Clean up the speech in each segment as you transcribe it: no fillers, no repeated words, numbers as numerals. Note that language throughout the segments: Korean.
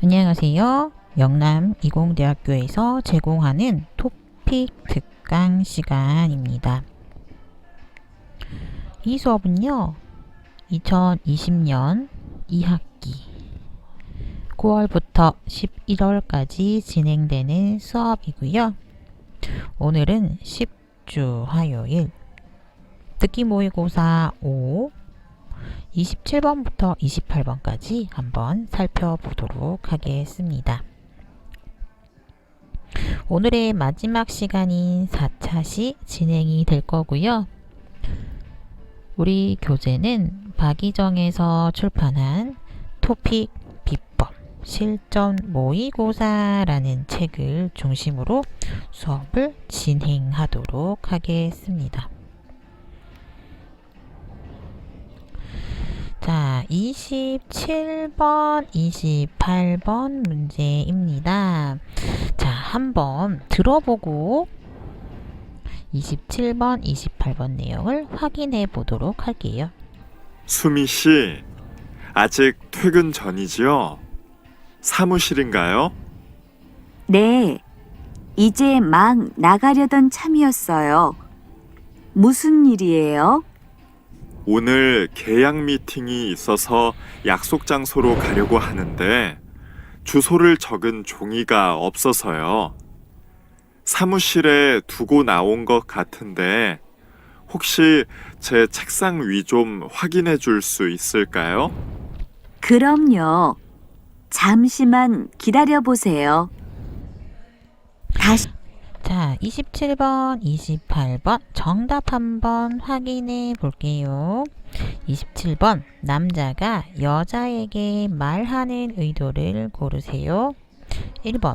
안녕하세요. 영남이공대학교에서 제공하는 토픽 특강 시간입니다. 이 수업은요, 2020년 2학기 9월부터 11월까지 진행되는 수업이고요. 오늘은 10주 화요일 듣기 모의고사 5 27번부터 28번까지 한번 살펴보도록 하겠습니다. 오늘의 마지막 시간인 4차시 진행이 될 거고요. 우리 교재는 박이정에서 출판한 토픽 비법 실전 모의고사라는 책을 중심으로 수업을 진행하도록 하겠습니다. 자, 27번, 28번 문제입니다. 자, 한번 들어보고 27번, 28번 내용을 확인해 보도록 할게요. 수미 씨, 아직 퇴근 전이지요? 사무실인가요? 네, 이제 막 나가려던 참이었어요. 무슨 일이에요? 오늘 계약 미팅이 있어서 약속 장소로 가려고 하는데 주소를 적은 종이가 없어서요. 사무실에 두고 나온 것 같은데 혹시 제 책상 위 좀 확인해 줄 수 있을까요? 그럼요. 잠시만 기다려 보세요. 다시 자, 27번, 28번 정답 한번 확인해 볼게요. 27번 남자가 여자에게 말하는 의도를 고르세요. 1번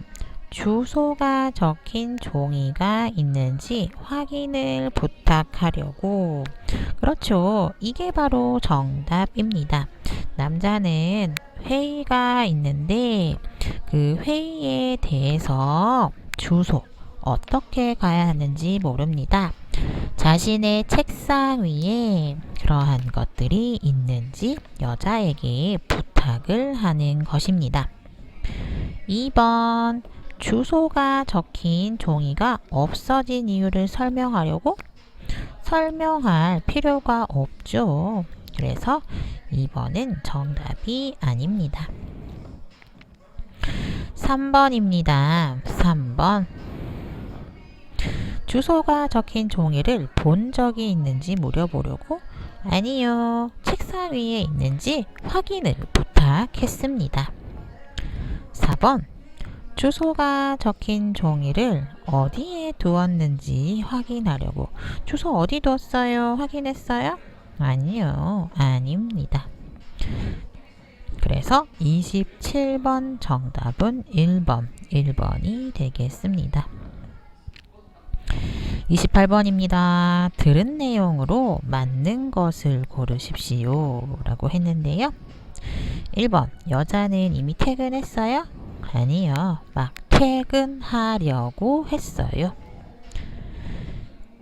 주소가 적힌 종이가 있는지 확인을 부탁하려고. 그렇죠. 이게 바로 정답입니다. 남자는 회의가 있는데 그 회의에 대해서 주소 어떻게 가야 하는지 모릅니다. 자신의 책상 위에 그러한 것들이 있는지 여자에게 부탁을 하는 것입니다. 2번 주소가 적힌 종이가 없어진 이유를 설명하려고? 설명할 필요가 없죠. 그래서 2번은 정답이 아닙니다. 3번입니다. 3번 주소가 적힌 종이를 본 적이 있는지 물어보려고? 아니요. 책상 위에 있는지 확인을 부탁했습니다. 4번 주소가 적힌 종이를 어디에 두었는지 확인하려고. 주소 어디 뒀어요? 확인했어요? 아니요. 아닙니다. 그래서 27번 정답은 1번이 되겠습니다. 28번입니다. 들은 내용으로 맞는 것을 고르십시오 라고 했는데요. 1번 여자는 이미 퇴근했어요? 아니요. 막 퇴근하려고 했어요.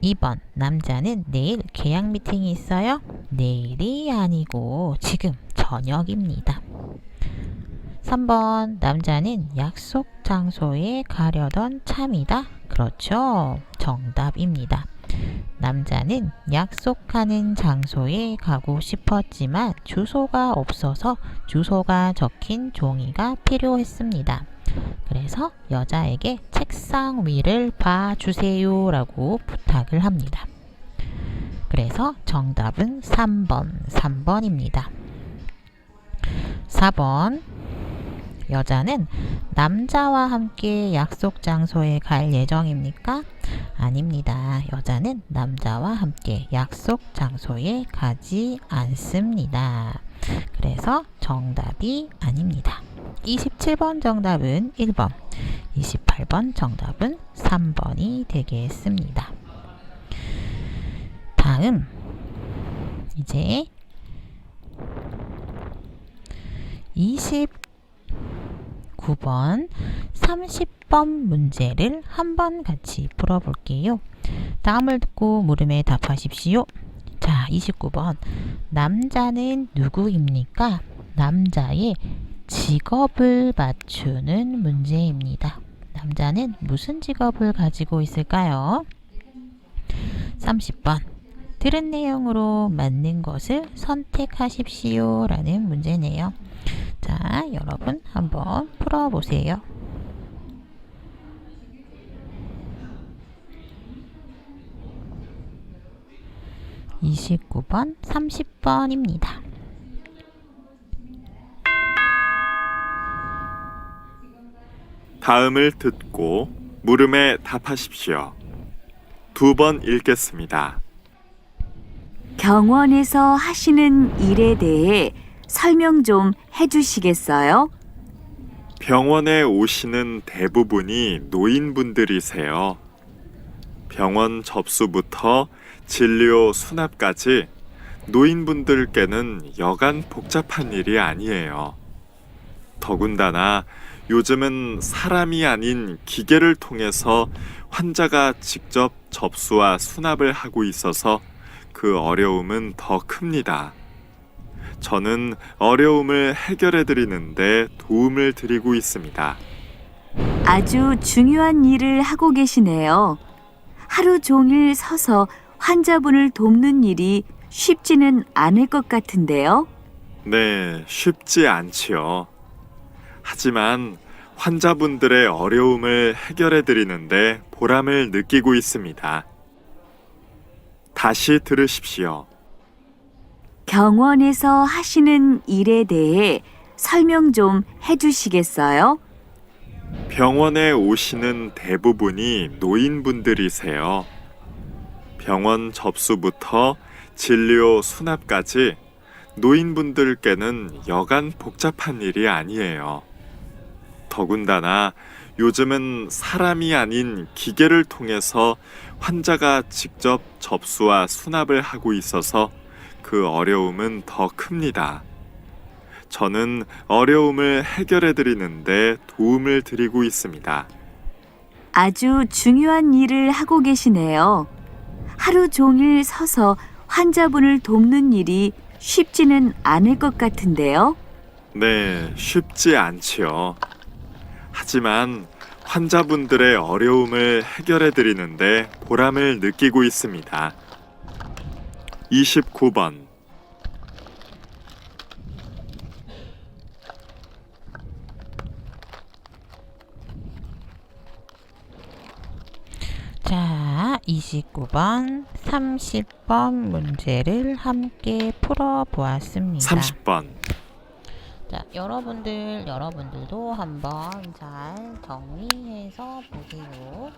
2번 남자는 내일 계약 미팅이 있어요? 내일이 아니고 지금 저녁입니다. 3번 남자는 약속 장소에 가려던 참이다. 그렇죠. 정답입니다. 남자는 약속하는 장소에 가고 싶었지만 주소가 없어서 주소가 적힌 종이가 필요했습니다. 그래서 여자에게 책상 위를 봐주세요 라고 부탁을 합니다. 그래서 정답은 3번입니다. 4번 여자는 남자와 함께 약속 장소에 갈 예정입니까? 아닙니다. 여자는 남자와 함께 약속 장소에 가지 않습니다. 그래서 정답이 아닙니다. 27번 정답은 1번, 28번 정답은 3번이 되겠습니다. 다음 이제 29번, 30번 문제를 한번 같이 풀어볼게요. 다음을 듣고 물음에 답하십시오. 자, 29번 남자는 누구입니까? 남자의 직업을 맞추는 문제입니다. 남자는 무슨 직업을 가지고 있을까요? 30번. 들은 내용으로 맞는 것을 선택하십시오 라는 문제네요. 자, 여러분 한번 풀어보세요. (29번) (30번입니다) 다음을 듣고 물음에 답하십시오. 2번 읽겠습니다. 병원에서 하시는 일에 대해 설명 좀 해주시겠어요? 병원에 오시는 대부분이 노인분들이세요. 병원 접수부터 진료 수납까지 노인분들께는 여간 복잡한 일이 아니에요. 더군다나 요즘은 사람이 아닌 기계를 통해서 환자가 직접 접수와 수납을 하고 있어서 그 어려움은 더 큽니다. 저는 어려움을 해결해 드리는데 도움을 드리고 있습니다. 아주 중요한 일을 하고 계시네요. 하루 종일 서서 환자분을 돕는 일이 쉽지는 않을 것 같은데요. 네, 쉽지 않지요. 하지만 환자분들의 어려움을 해결해 드리는데 보람을 느끼고 있습니다. 다시 들으십시오. 병원에서 하시는 일에 대해 설명 좀 해주시겠어요? 병원에 오시는 대부분이 노인분들이세요. 병원 접수부터 진료 수납까지 노인분들께는 여간 복잡한 일이 아니에요. 더군다나 요즘은 사람이 아닌 기계를 통해서 환자가 직접 접수와 수납을 하고 있어서 그 어려움은 더 큽니다. 저는 어려움을 해결해 드리는데 도움을 드리고 있습니다. 아주 중요한 일을 하고 계시네요. 하루 종일 서서 환자분을 돕는 일이 쉽지는 않을 것 같은데요. 네, 쉽지 않지요. 하지만 환자분들의 어려움을 해결해 드리는데 보람을 느끼고 있습니다. 29번. 자, 29번, 30번 문제를 함께 풀어보았습니다. 30번. 자, 여러분들도 한번 잘 정리해서 보세요.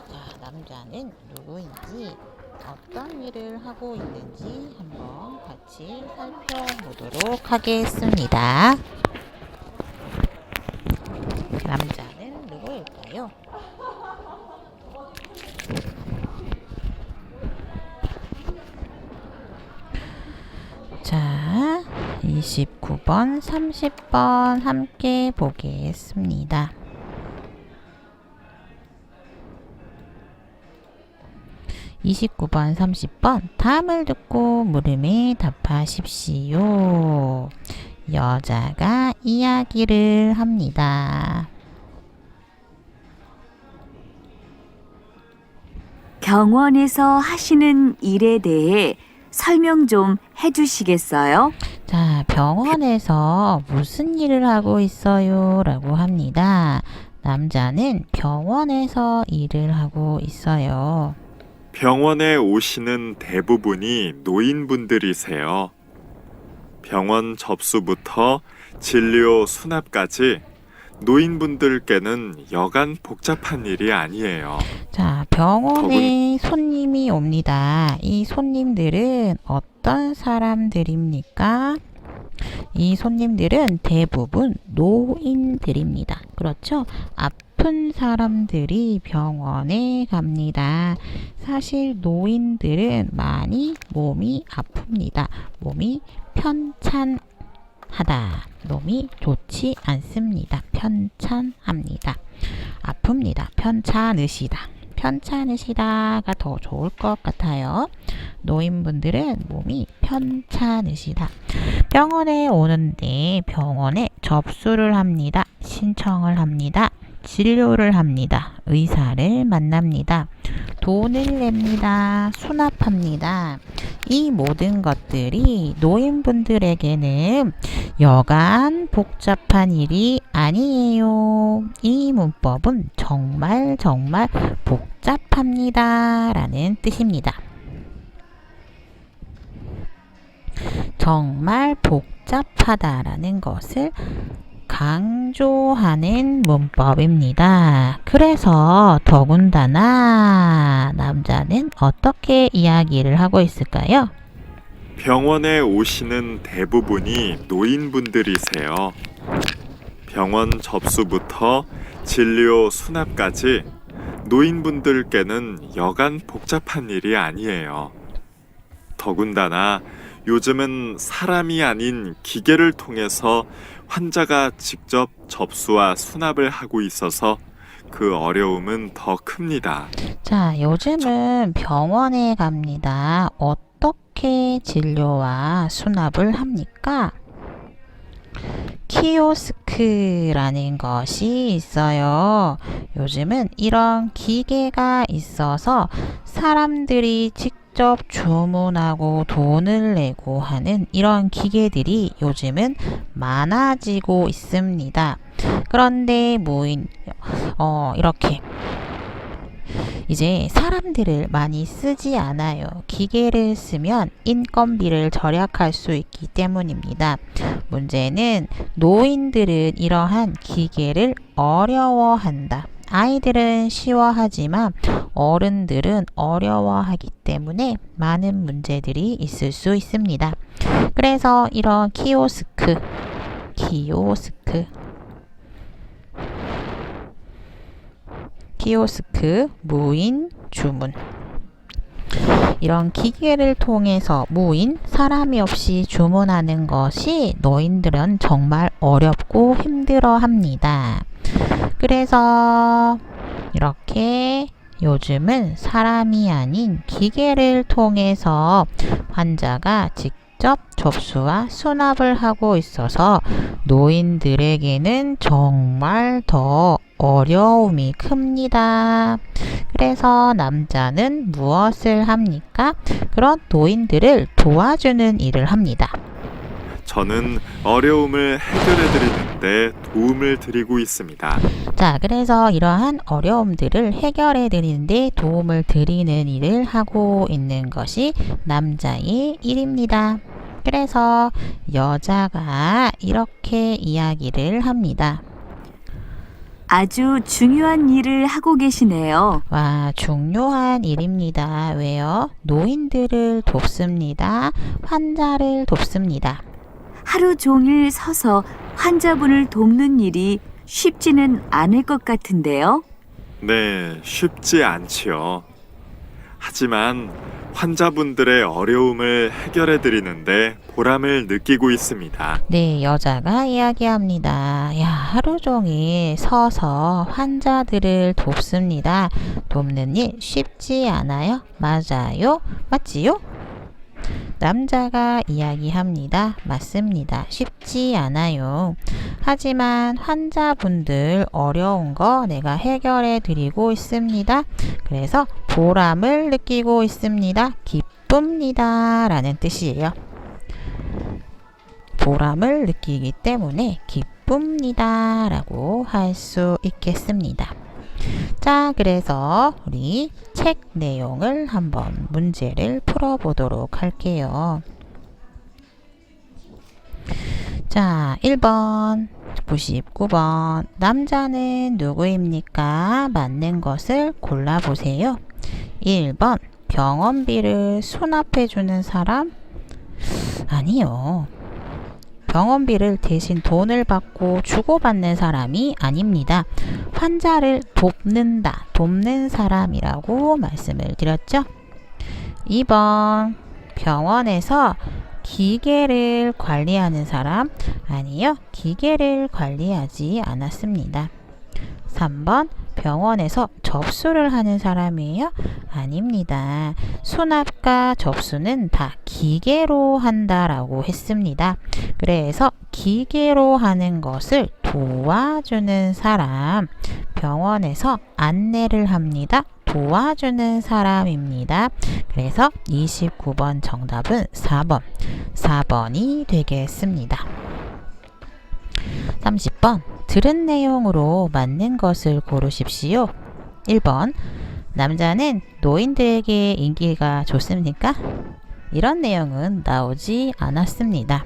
자, 남자는 누구인지, 어떤 일을 하고 있는지 한번 같이 살펴보도록 하겠습니다. 남자는 누구일까요? 자, 29번, 30번 함께 보겠습니다. (29번) (30번) 다음을 듣고 물음에 답하십시오. 여자가 이야기를 합니다. 병원에서 하시는 일에 대해 설명 좀 해주시겠어요? 자, 병원에서 무슨 일을 하고 있어요? 라고 합니다. 남자는 병원에서 일을 하고 있어요. 병원에 오시는 대부분이 노인분들이세요. 병원 접수부터 진료 수납까지 노인분들께는 여간 복잡한 일이 아니에요. 자, 병원에 손님이 옵니다. 이 손님들은 어떤 사람들입니까? 이 손님들은 대부분 노인들입니다. 그렇죠? 아픈 사람들이 병원에 갑니다. 사실 노인들은 많이 몸이 아픕니다. 몸이 편찮하다. 몸이 좋지 않습니다. 편찮합니다. 아픕니다. 편찮으시다. 편찮으시다가 더 좋을 것 같아요. 노인분들은 몸이 편찮으시다. 병원에 오는데 병원에 접수를 합니다. 신청을 합니다. 진료를 합니다. 의사를 만납니다. 돈을 냅니다. 수납합니다. 이 모든 것들이 노인분들에게는 여간 복잡한 일이 아니에요. 이 문법은 정말 복잡합니다. 라는 뜻입니다. 정말 복잡하다라는 것을 강조하는 문법입니다. 그래서 더군다나 남자는 어떻게 이야기를 하고 있을까요? 병원에 오시는 대부분이 노인분들이세요. 병원 접수부터 진료 수납까지 노인분들께는 여간 복잡한 일이 아니에요. 더군다나 요즘은 사람이 아닌 기계를 통해서 환자가 직접 접수와 수납을 하고 있어서 그 어려움은 더 큽니다. 자, 요즘은 병원에 갑니다. 어떻게 진료와 수납을 합니까? 키오스크라는 것이 있어요. 요즘은 이런 기계가 있어서 사람들이 직접 주문하고 돈을 내고 하는 이런 기계들이 요즘은 많아지고 있습니다. 그런데 이렇게 이제 사람들을 많이 쓰지 않아요. 기계를 쓰면 인건비를 절약할 수 있기 때문입니다. 문제는 노인들은 이러한 기계를 어려워한다. 아이들은 쉬워하지만 어른들은 어려워하기 때문에 많은 문제들이 있을 수 있습니다. 그래서 이런 키오스크, 무인 주문, 이런 기계를 통해서 사람이 없이 주문하는 것이 노인들은 정말 어렵고 힘들어 합니다. 그래서 이렇게 요즘은 사람이 아닌 기계를 통해서 환자가 직접 접수와 수납을 하고 있어서 노인들에게는 정말 더 어려움이 큽니다. 그래서 남자는 무엇을 합니까? 그런 노인들을 도와주는 일을 합니다. 저는 어려움을 해결해 드리는데 도움을 드리고 있습니다. 자, 그래서 이러한 어려움들을 해결해 드리는데 도움을 드리는 일을 하고 있는 것이 남자의 일입니다. 그래서 여자가 이렇게 이야기를 합니다. 아주 중요한 일을 하고 계시네요. 와, 중요한 일입니다. 왜요? 노인들을 돕습니다. 환자를 돕습니다. 하루 종일 서서 환자분을 돕는 일이 쉽지는 않을 것 같은데요. 네, 쉽지 않지요. 하지만 환자분들의 어려움을 해결해 드리는데 보람을 느끼고 있습니다. 네, 여자가 이야기합니다. 야, 하루 종일 서서 환자들을 돕습니다. 돕는 일 쉽지 않아요? 맞아요? 맞지요? 남자가 이야기합니다. 맞습니다. 쉽지 않아요. 하지만 환자분들 어려운 거 내가 해결해 드리고 있습니다. 그래서 보람을 느끼고 있습니다. 기쁩니다. 라는 뜻이에요. 보람을 느끼기 때문에 기쁩니다. 라고 할 수 있겠습니다. 자, 그래서 우리 책 내용을 한번 문제를 풀어보도록 할게요. 자, 1번, 99번. 남자는 누구입니까? 맞는 것을 골라보세요. 1번, 병원비를 수납해주는 사람? 아니요. 병원비를 대신 돈을 받고 주고받는 사람이 아닙니다. 환자를 돕는 사람이라고 말씀을 드렸죠. 2번, 병원에서 기계를 관리하는 사람? 아니요, 기계를 관리하지 않았습니다. 3번, 병원에서 접수를 하는 사람이에요? 아닙니다. 수납과 접수는 다 기계로 한다라고 했습니다. 그래서 기계로 하는 것을 도와주는 사람, 병원에서 안내를 합니다. 도와주는 사람입니다. 그래서 29번 정답은 4번이 되겠습니다. 30번 들은 내용으로 맞는 것을 고르십시오. 1번 남자는 노인들에게 인기가 좋습니까? 이런 내용은 나오지 않았습니다.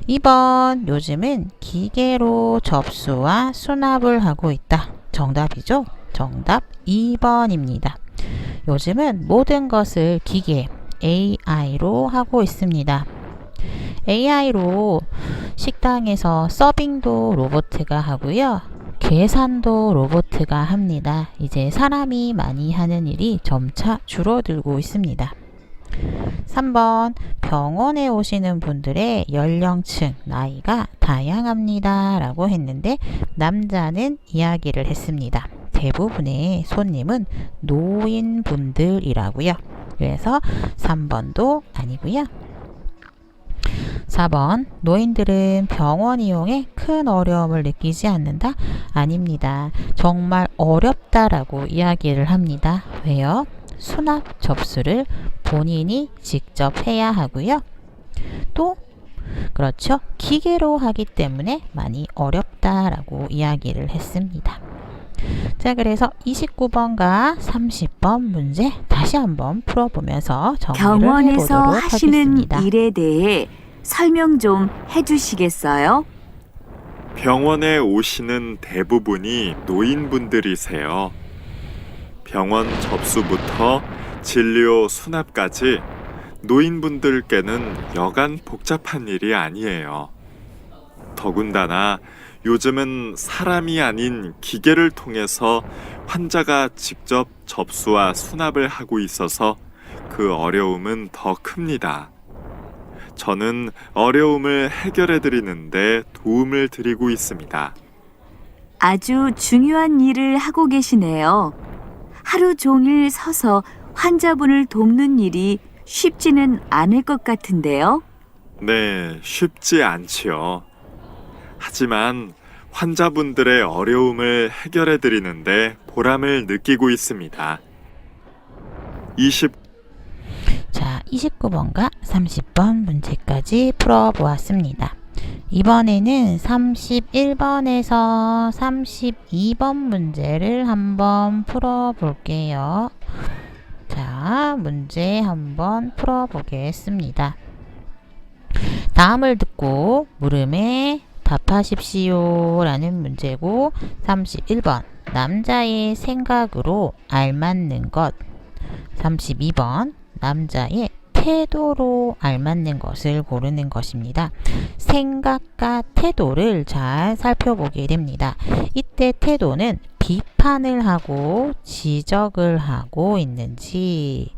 2번 요즘은 기계로 접수와 수납을 하고 있다. 정답이죠? 정답 2번입니다. 요즘은 모든 것을 기계 AI로 하고 있습니다. AI로 식당에서 서빙도 로봇가 하고요. 계산도 로봇가 합니다. 이제 사람이 많이 하는 일이 점차 줄어들고 있습니다. 3번 병원에 오시는 분들의 연령층, 나이가 다양합니다 라고 했는데 남자는 이야기를 했습니다. 대부분의 손님은 노인분들이라고요. 그래서 3번도 아니고요. 4번 노인들은 병원 이용에 큰 어려움을 느끼지 않는다? 아닙니다. 정말 어렵다라고 이야기를 합니다. 왜요? 수납 접수를 본인이 직접 해야 하고요. 또 그렇죠. 기계로 하기 때문에 많이 어렵다라고 이야기를 했습니다. 자, 그래서 29번과 30번 문제 다시 한번 풀어보면서 정리를 병원에서 해보도록 하시는 하겠습니다. 일에 대해 설명 좀 해주시겠어요? 병원에 오시는 대부분이 노인분들이세요. 병원 접수부터 진료 수납까지 노인분들께는 여간 복잡한 일이 아니에요. 더군다나 요즘은 사람이 아닌 기계를 통해서 환자가 직접 접수와 수납을 하고 있어서 그 어려움은 더 큽니다. 저는 어려움을 해결해 드리는데 도움을 드리고 있습니다. 아주 중요한 일을 하고 계시네요. 하루 종일 서서 환자분을 돕는 일이 쉽지는 않을 것 같은데요. 네, 쉽지 않지요. 하지만 환자분들의 어려움을 해결해 드리는데 보람을 느끼고 있습니다. 29번과 30번 문제까지 풀어보았습니다. 이번에는 31번에서 32번 문제를 한번 풀어볼게요. 자, 문제 한번 풀어보겠습니다. 다음을 듣고 물음에 답하십시오 라는 문제고 31번 남자의 생각으로 알맞는 것 32번 남자의 태도로 알맞는 것을 고르는 것입니다. 생각과 태도를 잘 살펴보게 됩니다. 이때 태도는 비판을 하고 지적을 하고 있는지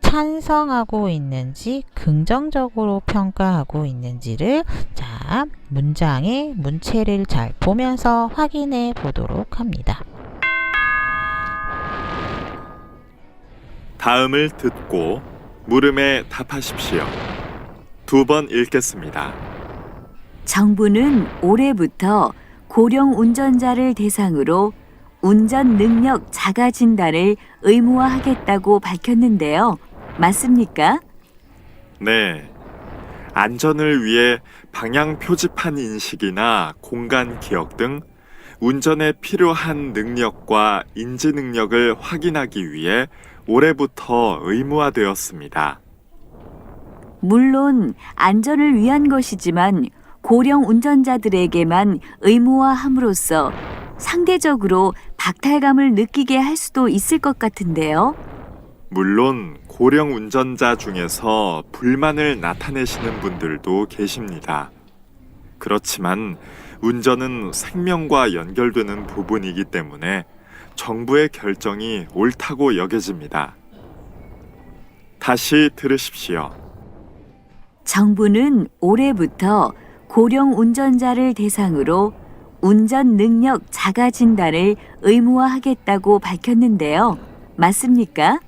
찬성하고 있는지 긍정적으로 평가하고 있는지를 자, 문장의 문체를 잘 보면서 확인해 보도록 합니다. 다음을 듣고 물음에 답하십시오. 2번 읽겠습니다. 정부는 올해부터 고령 운전자를 대상으로 운전 능력 자가 진단을 의무화하겠다고 밝혔는데요. 맞습니까? 네. 안전을 위해 방향 표지판 인식이나 공간 기억 등 운전에 필요한 능력과 인지 능력을 확인하기 위해 올해부터 의무화되었습니다. 물론 안전을 위한 것이지만 고령 운전자들에게만 의무화함으로써 상대적으로 박탈감을 느끼게 할 수도 있을 것 같은데요. 물론 고령 운전자 중에서 불만을 나타내시는 분들도 계십니다. 그렇지만 운전은 생명과 연결되는 부분이기 때문에 정부의 결정이 옳다고 여겨집니다. 다시 들으십시오. 정부는 올해부터 고령 운전자를 대상으로 운전 능력 자가 진단을 의무화하겠다고 밝혔는데요. 맞습니까?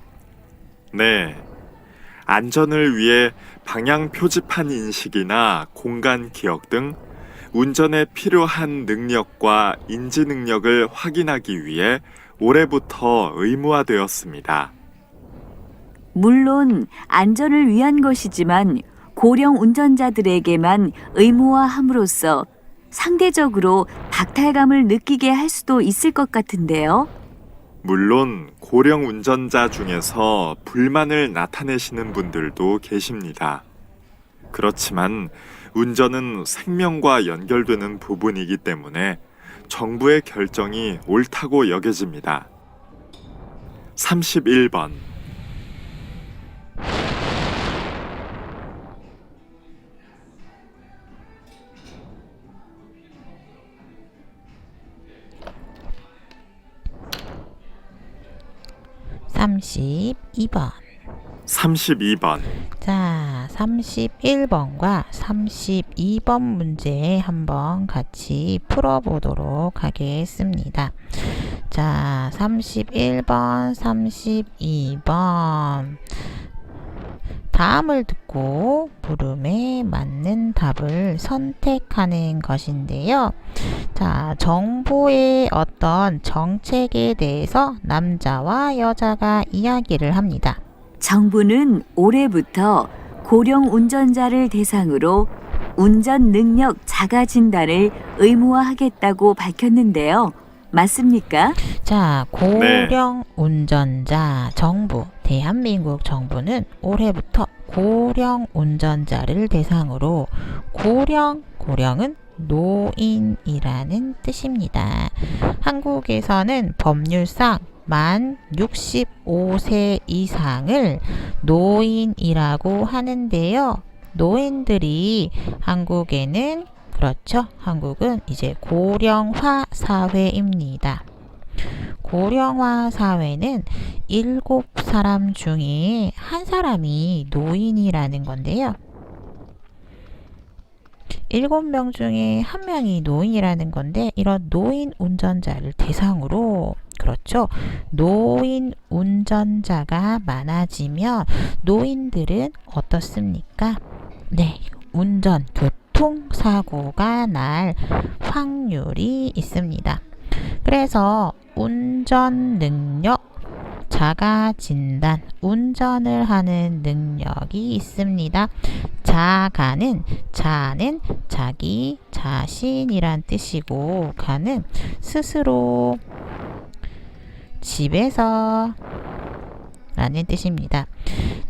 네. 안전을 위해 방향 표지판 인식이나 공간 기억 등 운전에 필요한 능력과 인지 능력을 확인하기 위해 올해부터 의무화되었습니다. 물론 안전을 위한 것이지만 고령 운전자들에게만 의무화함으로써 상대적으로 박탈감을 느끼게 할 수도 있을 것 같은데요. 물론 고령 운전자 중에서 불만을 나타내시는 분들도 계십니다. 그렇지만 운전은 생명과 연결되는 부분이기 때문에 정부의 결정이 옳다고 여겨집니다. 31번 32번. 32번 자, 31번과 32번 문제 한번 같이 풀어보도록 하겠습니다. 자, 31번, 32번. 다음을 듣고 물음에 맞는 답을 선택하는 것인데요. 자, 정부의 어떤 정책에 대해서 남자와 여자가 이야기를 합니다. 정부는 올해부터 고령 운전자를 대상으로 운전 능력 자가 진단을 의무화하겠다고 밝혔는데요. 맞습니까? 자, 고령 운전자 정부, 대한민국 정부는 올해부터 고령 운전자를 대상으로 고령은 노인이라는 뜻입니다. 한국에서는 법률상 만 65세 이상을 노인이라고 하는데요. 노인들이 한국에는 그렇죠. 한국은 이제 고령화 사회입니다. 고령화 사회는 7사람 중에 한 사람이 노인이라는 건데요. 7명 중에 한 명이 노인이라는 건데 이런 노인 운전자를 대상으로 그렇죠. 노인 운전자가 많아지면 노인들은 어떻습니까? 네, 교통사고가 날 확률이 있습니다. 그래서 운전 능력, 자가 진단, 운전을 하는 능력이 있습니다. 자는 자기 자신이란 뜻이고 가는 스스로 집에서 라는 뜻입니다.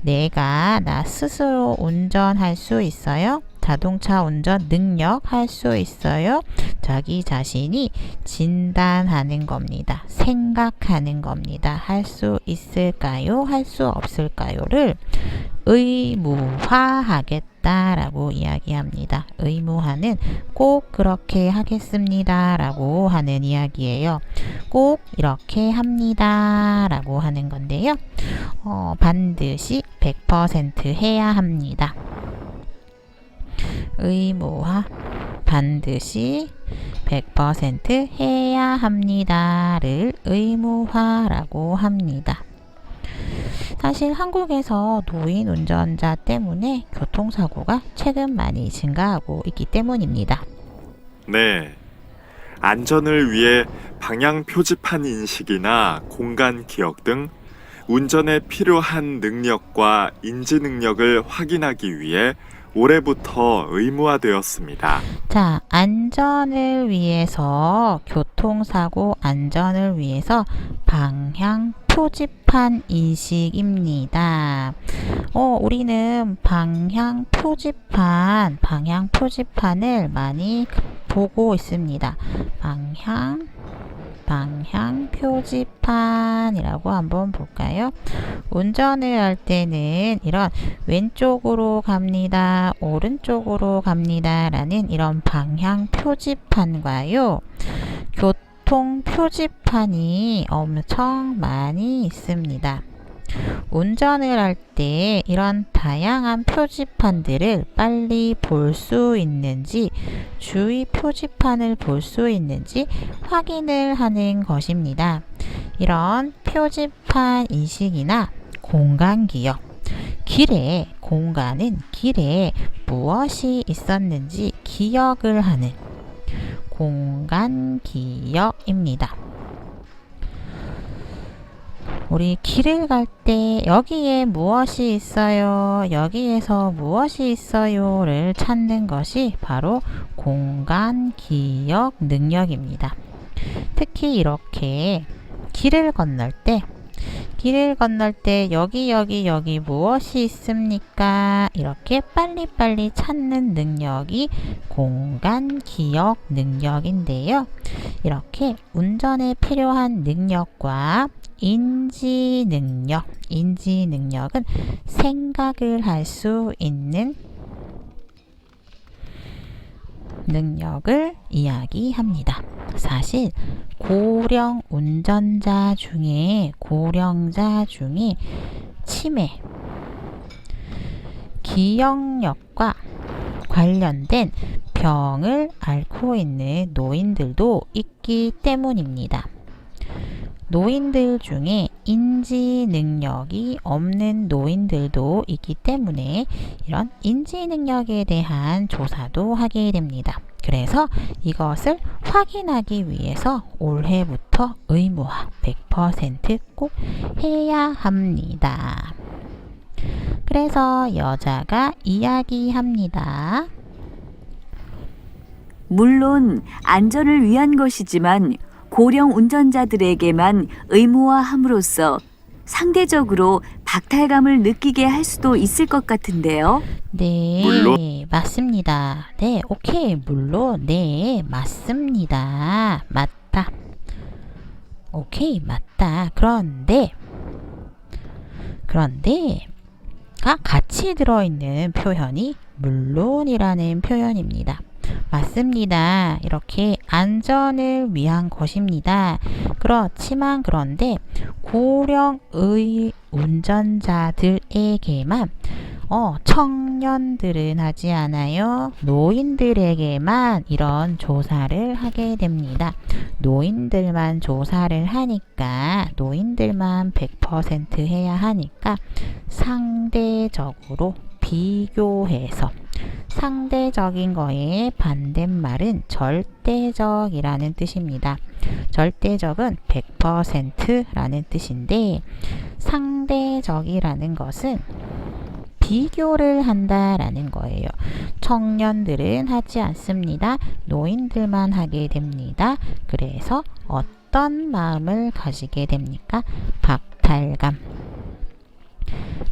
내가 나 스스로 운전할 수 있어요? 자동차 운전 능력 할 수 있어요? 자기 자신이 진단하는 겁니다. 생각하는 겁니다. 할 수 있을까요? 할 수 없을까요?를 의무화하겠다라고 이야기합니다. 의무화는 꼭 그렇게 하겠습니다 라고 하는 이야기예요. 꼭 이렇게 합니다 라고 하는 건데요. 반드시 100% 해야 합니다. 의무화 반드시 100% 해야 합니다를 의무화라고 합니다. 사실 한국에서 노인 운전자 때문에 교통사고가 최근 많이 증가하고 있기 때문입니다. 네. 안전을 위해 방향 표지판 인식이나 공간 기억 등 운전에 필요한 능력과 인지 능력을 확인하기 위해 올해부터 의무화되었습니다. 자, 안전을 위해서 교통사고 안전을 위해서 방향 표지판 인식입니다. 우리는 방향 표지판을 많이 보고 있습니다. 방향 표지판이라고 한번 볼까요? 운전을 할 때는 이런 왼쪽으로 갑니다, 오른쪽으로 갑니다 라는 이런 방향 표지판과요, 교통 표지판이 엄청 많이 있습니다. 운전을 할 때 이런 다양한 표지판들을 빨리 볼 수 있는지, 주의 표지판을 볼 수 있는지 확인을 하는 것입니다. 이런 표지판 인식이나 공간 기억, 공간은 길에 무엇이 있었는지 기억을 하는 공간 기억입니다. 우리 길을 갈 때 여기에 무엇이 있어요? 여기에서 무엇이 있어요?를 찾는 것이 바로 공간 기억 능력입니다. 특히 이렇게 길을 건널 때 여기 무엇이 있습니까? 이렇게 빨리빨리 찾는 능력이 공간 기억 능력인데요. 이렇게 운전에 필요한 능력과 인지 능력은 생각을 할 수 있는 능력을 이야기합니다. 사실 고령자 중에 치매, 기억력과 관련된 병을 앓고 있는 노인들도 있기 때문입니다. 노인들 중에 인지 능력이 없는 노인들도 있기 때문에 이런 인지 능력에 대한 조사도 하게 됩니다. 그래서 이것을 확인하기 위해서 올해부터 의무화 100% 꼭 해야 합니다. 그래서 여자가 이야기합니다. 물론 안전을 위한 것이지만 고령 운전자들에게만 의무화함으로써 상대적으로 박탈감을 느끼게 할 수도 있을 것 같은데요. 네, 물론. 맞습니다. 네, 오케이. 물론, 네, 맞습니다. 맞다. 오케이, 맞다. 그런데, 같이 들어있는 표현이 물론이라는 표현입니다. 맞습니다. 이렇게 안전을 위한 것입니다. 그렇지만 그런데 고령의 운전자들에게만 청년들은 하지 않아요. 노인들에게만 이런 조사를 하게 됩니다. 노인들만 조사를 하니까 노인들만 100% 해야 하니까 상대적으로 비교해서 상대적인 거에 반대말은 절대적이라는 뜻입니다. 절대적은 100%라는 뜻인데 상대적이라는 것은 비교를 한다라는 거예요. 청년들은 하지 않습니다. 노인들만 하게 됩니다. 그래서 어떤 마음을 가지게 됩니까?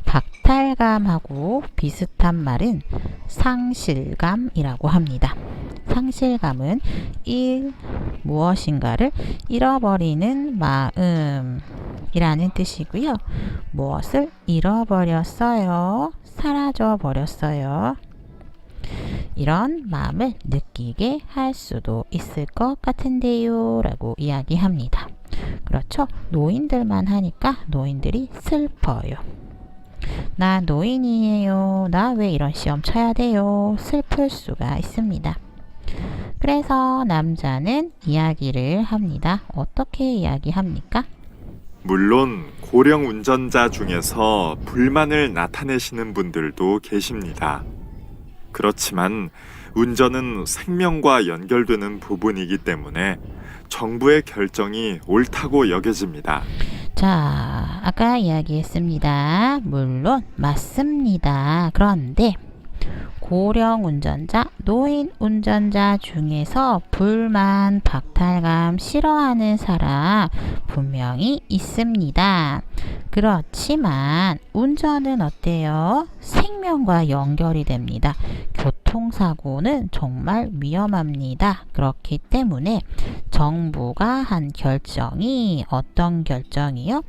박탈감하고 비슷한 말은 상실감이라고 합니다. 상실감은 무엇인가를 잃어버리는 마음이라는 뜻이고요. 무엇을 잃어버렸어요? 사라져 버렸어요. 이런 마음을 느끼게 할 수도 있을 것 같은데요 라고 이야기합니다. 그렇죠? 노인들만 하니까 노인들이 슬퍼요. 나 노인이에요. 나 왜 이런 시험 쳐야 돼요? 슬플 수가 있습니다. 그래서 남자는 이야기를 합니다. 어떻게 이야기합니까? 물론 고령 운전자 중에서 불만을 나타내시는 분들도 계십니다. 그렇지만 운전은 생명과 연결되는 부분이기 때문에 정부의 결정이 옳다고 여겨집니다. 자, 아까 이야기했습니다. 물론 맞습니다. 그런데 고령 운전자, 노인 운전자 중에서 불만, 박탈감, 싫어하는 사람 분명히 있습니다. 그렇지만 운전은 어때요? 생명과 연결이 됩니다. 교통사고는 정말 위험합니다. 그렇기 때문에 정부가 한 결정이 어떤 결정이요?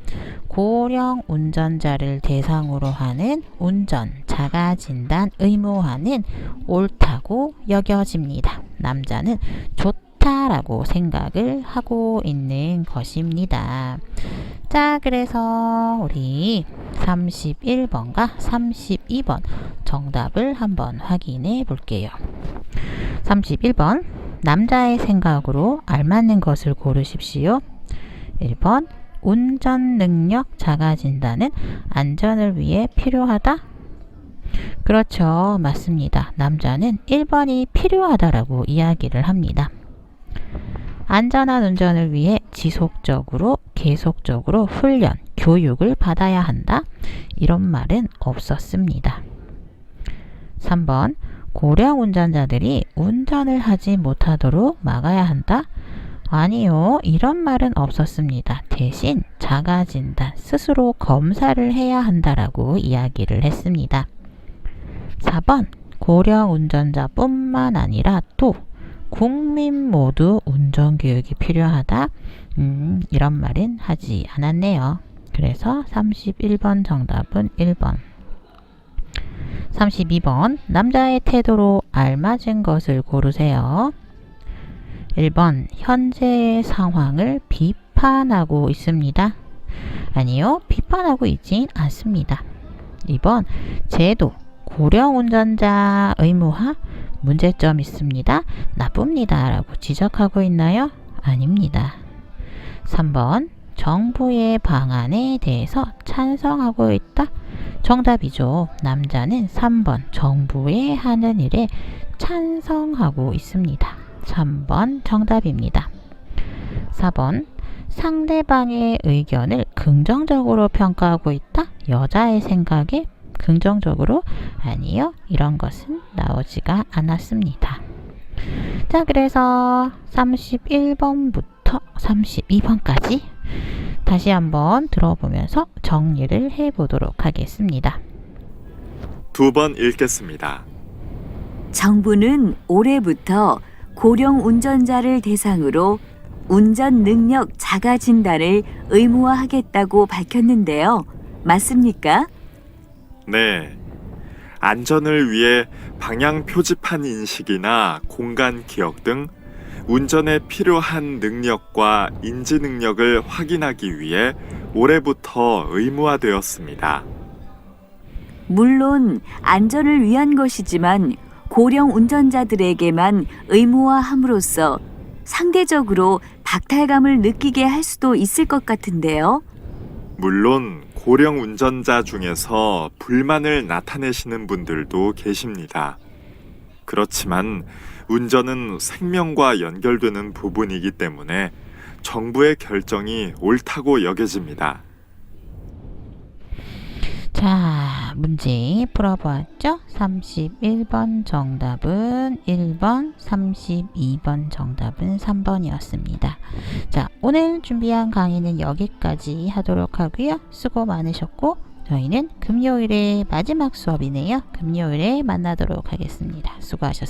고령 운전자를 대상으로 하는 운전 자가진단 의무화는 옳다고 여겨집니다. 남자는 좋다라고 생각을 하고 있는 것입니다. 자, 그래서 우리 31번과 32번 정답을 한번 확인해 볼게요. 31번 남자의 생각으로 알맞는 것을 고르십시오. 1번 운전 능력 자가 진단은 안전을 위해 필요하다? 그렇죠. 맞습니다. 남자는 1번이 필요하다라고 이야기를 합니다. 안전한 운전을 위해 지속적으로, 계속적으로 훈련, 교육을 받아야 한다. 이런 말은 없었습니다. 3번, 고령 운전자들이 운전을 하지 못하도록 막아야 한다. 아니요, 이런 말은 없었습니다. 대신 자가진단, 스스로 검사를 해야 한다라고 이야기를 했습니다. 4번, 고령 운전자뿐만 아니라 또 국민 모두 운전교육이 필요하다. 이런 말은 하지 않았네요. 그래서 31번 정답은 1번. 32번, 남자의 태도로 알맞은 것을 고르세요. 1번, 현재의 상황을 비판하고 있습니다. 아니요, 비판하고 있진 않습니다. 2번, 제도, 고령 운전자 의무화, 문제점 있습니다. 나쁩니다. 라고 지적하고 있나요? 아닙니다. 3번, 정부의 방안에 대해서 찬성하고 있다. 정답이죠. 남자는 3번, 정부의 하는 일에 찬성하고 있습니다. 3번 정답입니다. 4번, 상대방의 의견을 긍정적으로 평가하고 있다. 여자의 생각에 긍정적으로? 아니요. 이런 것은 나오지가 않았습니다. 자, 그래서 31번부터 32번까지 다시 한번 들어보면서 정리를 해보도록 하겠습니다. 2번 읽겠습니다. 정부는 올해부터 고령 운전자를 대상으로 운전 능력 자가 진단을 의무화하겠다고 밝혔는데요. 맞습니까? 네. 안전을 위해 방향 표지판 인식이나 공간 기억 등 운전에 필요한 능력과 인지 능력을 확인하기 위해 올해부터 의무화되었습니다. 물론 안전을 위한 것이지만 고령 운전자들에게만 의무화함으로써 상대적으로 박탈감을 느끼게 할 수도 있을 것 같은데요. 물론 고령 운전자 중에서 불만을 나타내시는 분들도 계십니다. 그렇지만 운전은 생명과 연결되는 부분이기 때문에 정부의 결정이 옳다고 여겨집니다. 자, 문제 풀어보았죠? 31번 정답은 1번, 32번 정답은 3번이었습니다. 자, 오늘 준비한 강의는 여기까지 하도록 하고요. 수고 많으셨고 저희는 금요일에 마지막 수업이네요. 금요일에 만나도록 하겠습니다. 수고하셨습니다.